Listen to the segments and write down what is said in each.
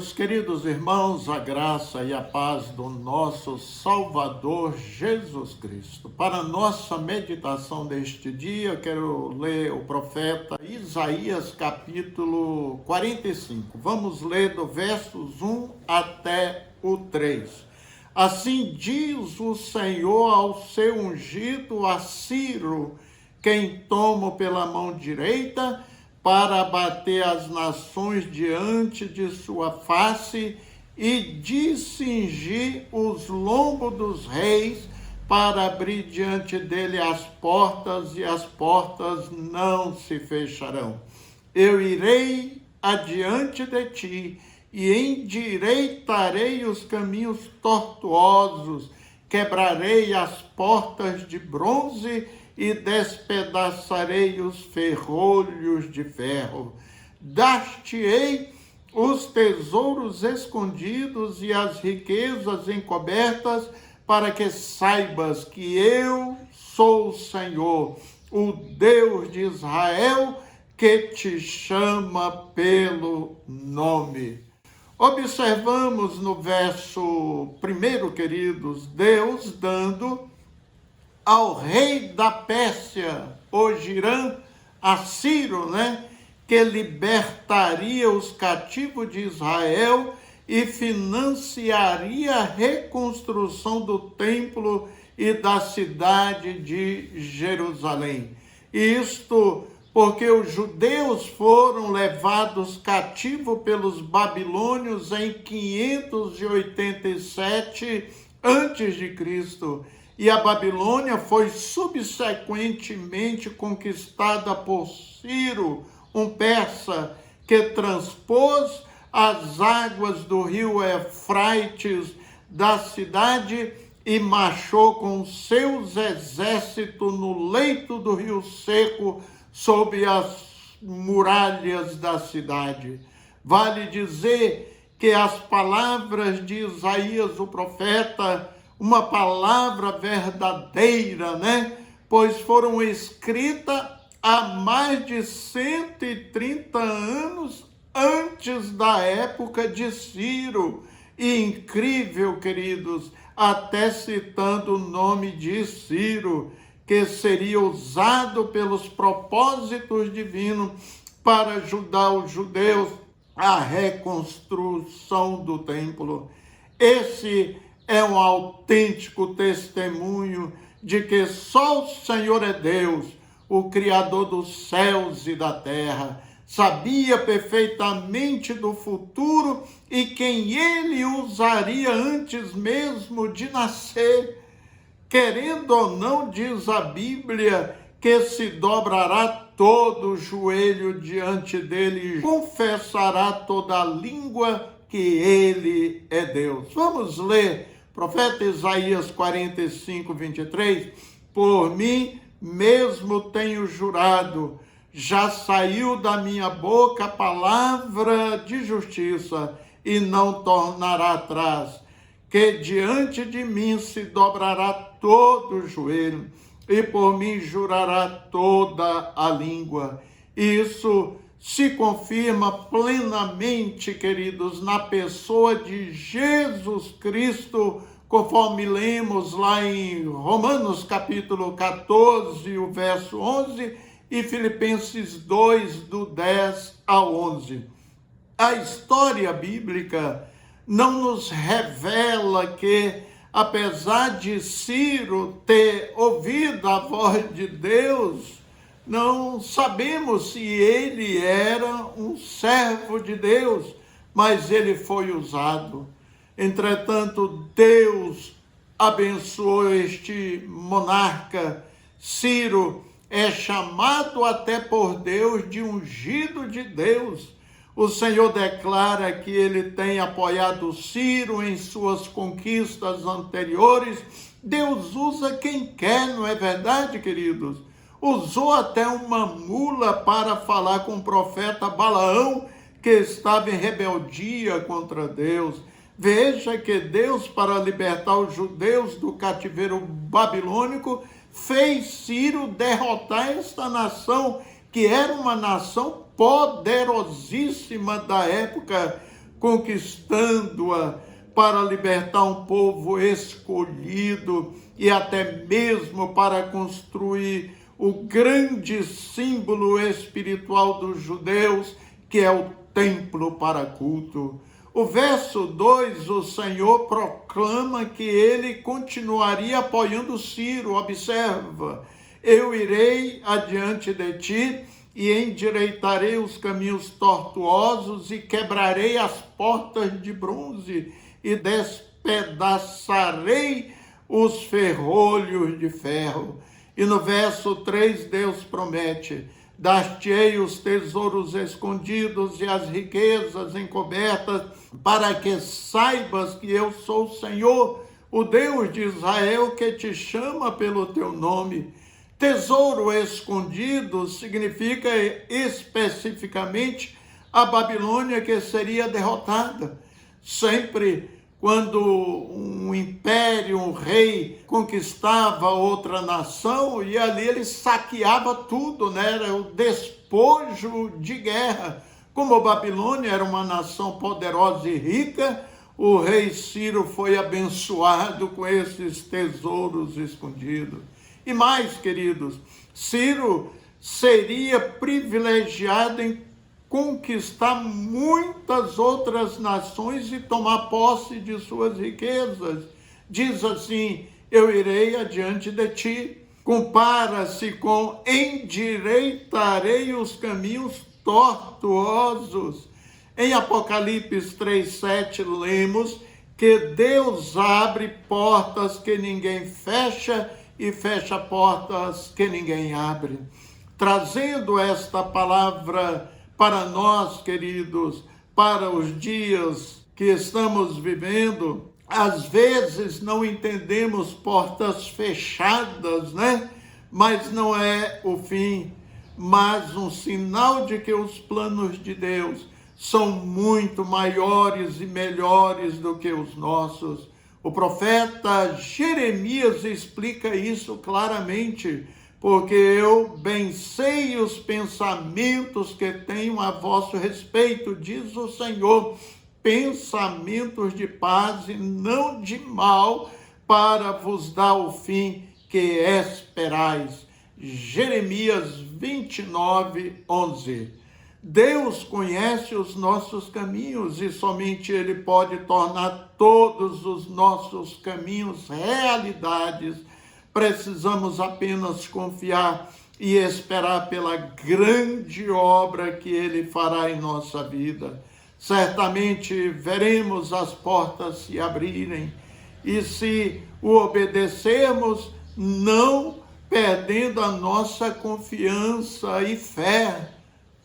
Meus queridos irmãos, a graça e a paz do nosso Salvador Jesus Cristo. Para a nossa meditação deste dia, eu quero ler o profeta Isaías, capítulo 45. Vamos ler do versos 1 até o 3. Assim diz o Senhor ao seu ungido, a Ciro, quem tomo pela mão direita, para abater as nações diante de sua face e de cingir os lombos dos reis, para abrir diante dele as portas, e as portas não se fecharão. Eu irei adiante de ti e endireitarei os caminhos tortuosos, quebrarei as portas de bronze e despedaçarei os ferrolhos de ferro. Dar-te-ei os tesouros escondidos e as riquezas encobertas, para que saibas que eu sou o Senhor, o Deus de Israel, que te chama pelo nome. Observamos no verso 1, queridos, Deus dando ao rei da Pérsia, o Girã, a Ciro, que libertaria os cativos de Israel e financiaria a reconstrução do templo e da cidade de Jerusalém. Isto porque os judeus foram levados cativos pelos babilônios em 587 a.C., e a Babilônia foi subsequentemente conquistada por Ciro, um persa, que transpôs as águas do rio Eufrates da cidade e marchou com seus exércitos no leito do rio seco, sob as muralhas da cidade. Vale dizer que as palavras de Isaías, o profeta, uma palavra verdadeira, pois foram escritas há mais de 130 anos antes da época de Ciro. E incrível, queridos, até citando o nome de Ciro, que seria usado pelos propósitos divinos para ajudar os judeus à reconstrução do templo. Esse é um autêntico testemunho de que só o Senhor é Deus, o Criador dos céus e da terra. Sabia perfeitamente do futuro e quem ele usaria antes mesmo de nascer. Querendo ou não, diz a Bíblia, que se dobrará todo o joelho diante dele e confessará toda a língua que ele é Deus. Vamos ler profeta Isaías 45, 23. Por mim mesmo tenho jurado, já saiu da minha boca a palavra de justiça e não tornará atrás, que diante de mim se dobrará todo o joelho e por mim jurará toda a língua. Isso se confirma plenamente, queridos, na pessoa de Jesus Cristo, conforme lemos lá em Romanos capítulo 14, o verso 11, e Filipenses 2, do 10 ao 11. A história bíblica não nos revela que, apesar de Ciro ter ouvido a voz de Deus, não sabemos se ele era um servo de Deus, mas ele foi usado. Entretanto, Deus abençoou este monarca. Ciro é chamado até por Deus de ungido de Deus. O Senhor declara que ele tem apoiado Ciro em suas conquistas anteriores. Deus usa quem quer, não é verdade, queridos? Usou até uma mula para falar com o profeta Balaão, que estava em rebeldia contra Deus. Veja que Deus, para libertar os judeus do cativeiro babilônico, fez Ciro derrotar esta nação, que era uma nação poderosíssima da época, conquistando-a para libertar um povo escolhido e até mesmo para construir o grande símbolo espiritual dos judeus, que é o templo para culto. O verso 2, o Senhor proclama que ele continuaria apoiando Ciro. Observa: eu irei adiante de ti e endireitarei os caminhos tortuosos e quebrarei as portas de bronze e despedaçarei os ferrolhos de ferro. E no verso 3, Deus promete: dar-te-ei os tesouros escondidos e as riquezas encobertas, para que saibas que eu sou o Senhor, o Deus de Israel, que te chama pelo teu nome. Tesouro escondido significa especificamente a Babilônia, que seria derrotada. Sempre quando um império, um rei conquistava outra nação, e ali ele saqueava tudo, né? Era o despojo de guerra. Como a Babilônia era uma nação poderosa e rica, o rei Ciro foi abençoado com esses tesouros escondidos. E mais, queridos, Ciro seria privilegiado em conquistar muitas outras nações e tomar posse de suas riquezas. Diz assim: eu irei adiante de ti. Compara-se com endireitarei os caminhos tortuosos. Em Apocalipse 3:7 lemos que Deus abre portas que ninguém fecha e fecha portas que ninguém abre. Trazendo esta palavra para nós, queridos, para os dias que estamos vivendo, às vezes não entendemos portas fechadas, né? Mas não é o fim, mas um sinal de que os planos de Deus são muito maiores e melhores do que os nossos. O profeta Jeremias explica isso claramente: porque eu bem sei os pensamentos que tenho a vosso respeito, diz o Senhor, pensamentos de paz e não de mal, para vos dar o fim que esperais. Jeremias 29:11. Deus conhece os nossos caminhos e somente Ele pode tornar todos os nossos caminhos realidades. Precisamos apenas confiar e esperar pela grande obra que Ele fará em nossa vida. Certamente veremos as portas se abrirem e, se o obedecermos, não perdendo a nossa confiança e fé.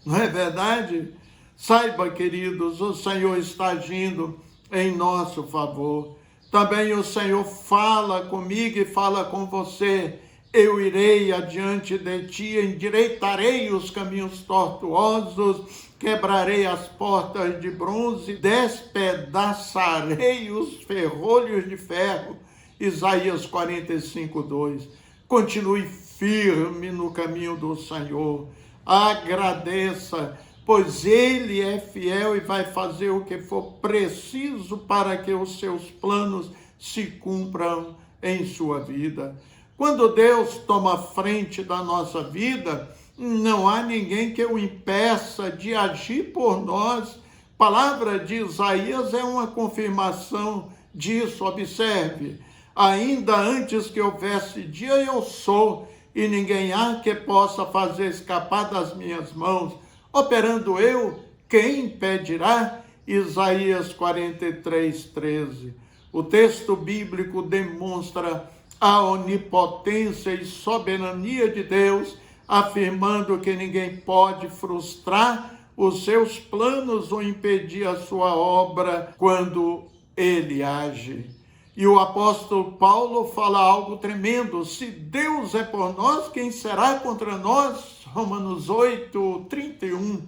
Não é verdade? Saiba, queridos, o Senhor está agindo em nosso favor. Também o Senhor fala comigo e fala com você: eu irei adiante de ti, endireitarei os caminhos tortuosos, quebrarei as portas de bronze, despedaçarei os ferrolhos de ferro. Isaías 45:2. Continue firme no caminho do Senhor. Agradeça, pois Ele é fiel e vai fazer o que for preciso para que os seus planos se cumpram em sua vida. Quando Deus toma frente da nossa vida, não há ninguém que o impeça de agir por nós. A palavra de Isaías é uma confirmação disso. Observe: ainda antes que houvesse dia, eu sou, e ninguém há que possa fazer escapar das minhas mãos. Operando eu, quem impedirá? Isaías 43:13. O texto bíblico demonstra a onipotência e soberania de Deus, afirmando que ninguém pode frustrar os seus planos ou impedir a sua obra quando Ele age. E o apóstolo Paulo fala algo tremendo: se Deus é por nós, quem será contra nós? Romanos 8:31.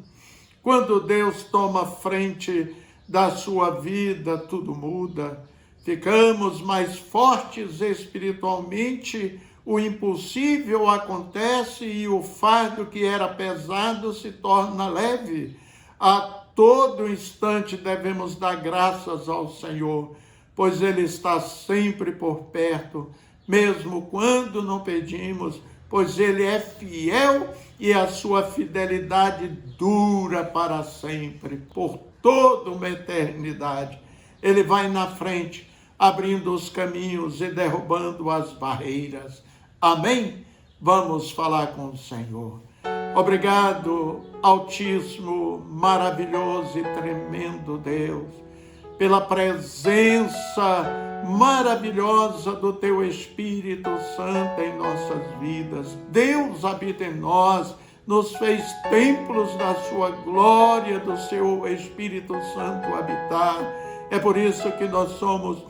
Quando Deus toma frente da sua vida, tudo muda. Ficamos mais fortes espiritualmente, o impossível acontece e o fardo que era pesado se torna leve. A todo instante devemos dar graças ao Senhor, pois Ele está sempre por perto, mesmo quando não pedimos, pois Ele é fiel e a sua fidelidade dura para sempre, por toda uma eternidade. Ele vai na frente, abrindo os caminhos e derrubando as barreiras. Amém? Vamos falar com o Senhor. Obrigado, Altíssimo, maravilhoso e tremendo Deus, pela presença maravilhosa do Teu Espírito Santo em nossas vidas. Deus habita em nós, nos fez templos da Sua glória, do Seu Espírito Santo habitar. É por isso que nós somos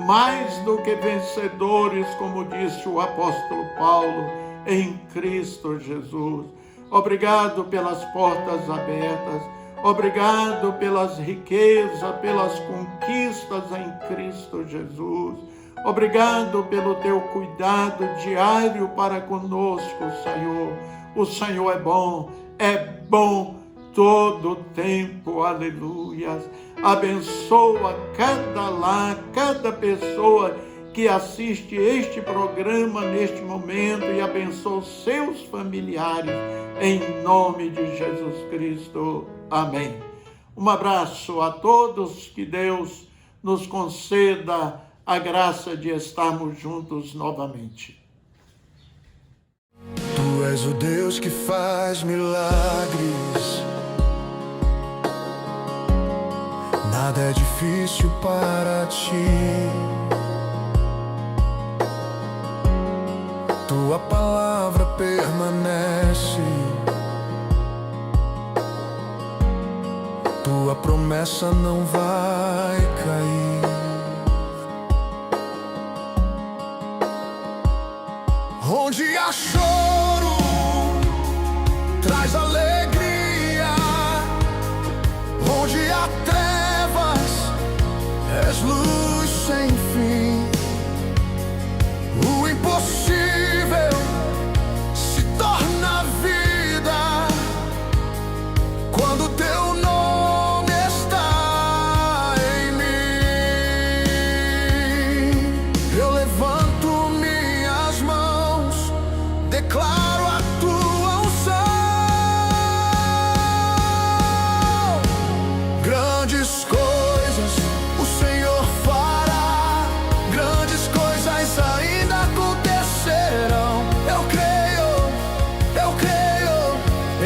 mais do que vencedores, como disse o apóstolo Paulo, em Cristo Jesus. Obrigado pelas portas abertas, obrigado pelas riquezas, pelas conquistas em Cristo Jesus. Obrigado pelo Teu cuidado diário para conosco, Senhor. O Senhor é bom todo o tempo, aleluia. Abençoa cada lar, cada pessoa que assiste este programa neste momento e abençoa seus familiares, em nome de Jesus Cristo. Amém. Um abraço a todos, que Deus nos conceda a graça de estarmos juntos novamente. Tu és o Deus que faz milagres, nada é difícil para Ti. Tua palavra permanece, Tua promessa não vai cair. Onde há choro, traz alegria. Onde há trevas, és luz sem fim. O impossível se torna vida quando Teu nome está em mim. Eu levanto minhas mãos, declaro a Tua unção. Grandes coisas o Senhor fará, grandes coisas ainda acontecerão. Eu creio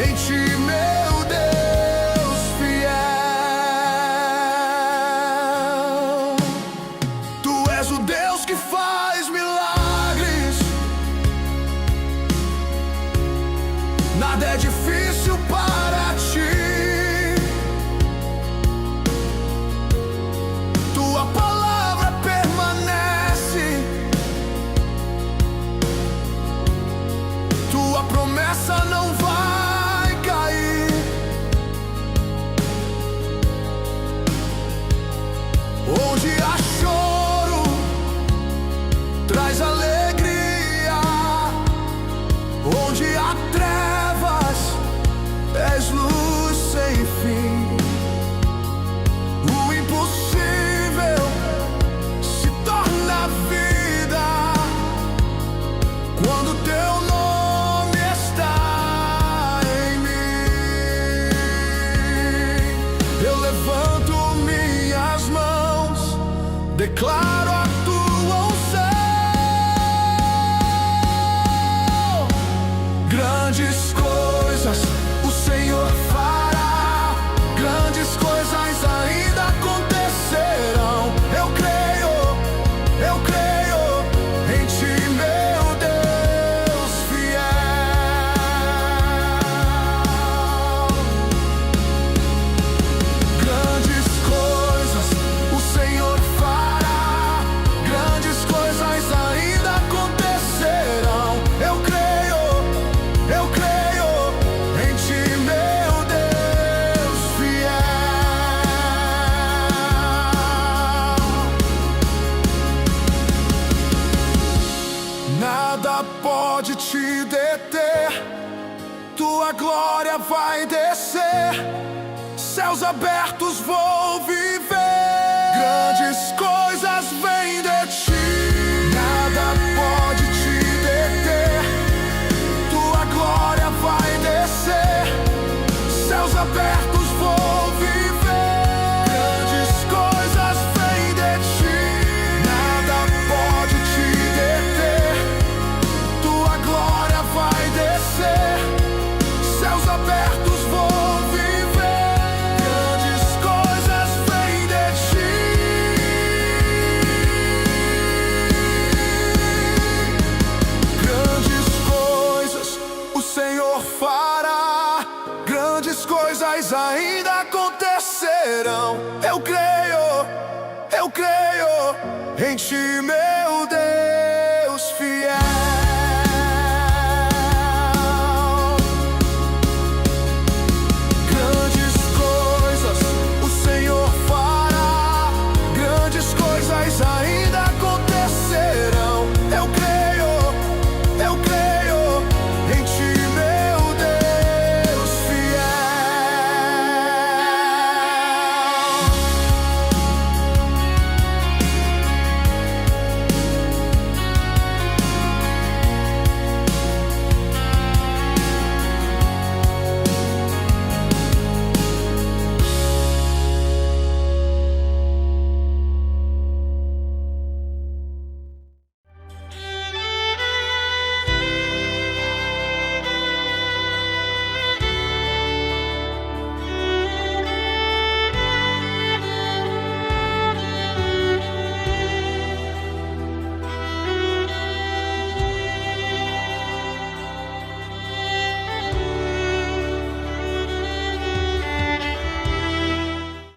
em Ti, meu Deus fiel. Tu és o Deus que faz milagres, nada é difícil para Ti. Tua palavra permanece, Tua promessa não vai cair. Onde há choro, traz alegria. Onde há trevas, és luz sem fim. O impossível se torna vida quando Teu nome está em mim. Eu levanto minhas mãos, declaro a Tua unção. Grandes coisas o Senhor fará, grandes coisas ainda acontecerão. Eu creio em Ti, meu Deus fiel. Grandes coisas o Senhor fará, grandes coisas ainda acontecerão. Eu creio em Ti, meu Deus fiel. Nada pode Te deter, Tua glória vai descer. céus abertos vou viver. Grandes coisas vêm de ti, nada pode te deter. Tua glória vai descer, céus abertos vou viver. Grandes coisas vêm de ti, nada pode te deter. Tua glória vai descer, céus abertos vou viver. Grandes coisas vêm de ti. Grandes coisas o Senhor fará, grandes coisas ainda acontecerão. Eu creio em ti mesmo.